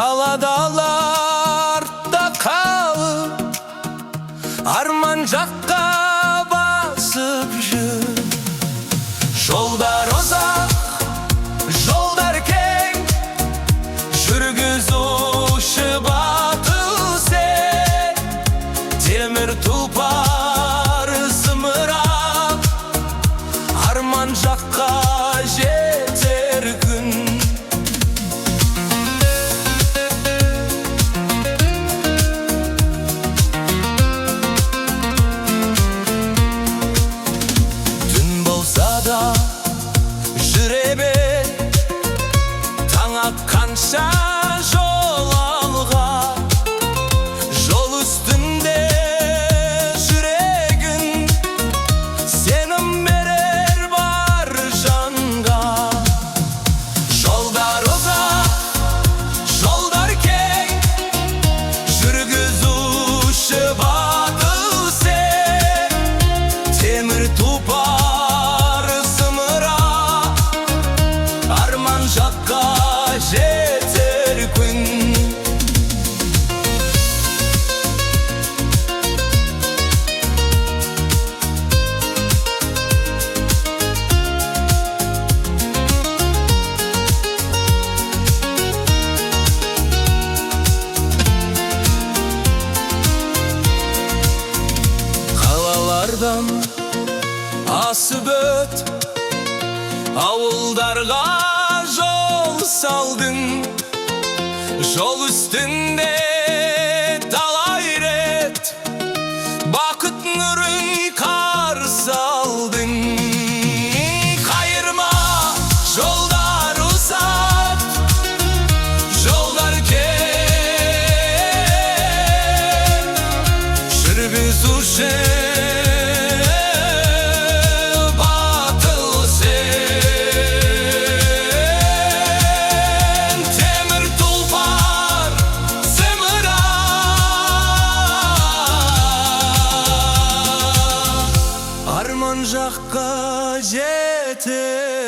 Қала, дала, артта қалып, Арман жаққа басып жүр. Жолдар ұзақ, жолдар кең, жүргізуші батыл сен. Темір, тұлпар, зымырап, Арман жаққа жетер күн. Жүре, таң атқанша жол алға, жол үстінде жүрегің, сенім берер бар жанға. Жолдар ұзақ, жолдар кең, жүргізуші батыл сен. Темір, тұлпар, жаққа жетер күн. Қалалардан асып өт, ауылдарға жол салдың. Жол үстінде талай рет бақыт нұрын қарсы алдың. Қайырма, жолдар ұзақ, жолдар кең, жүргізуші жаққа жетер.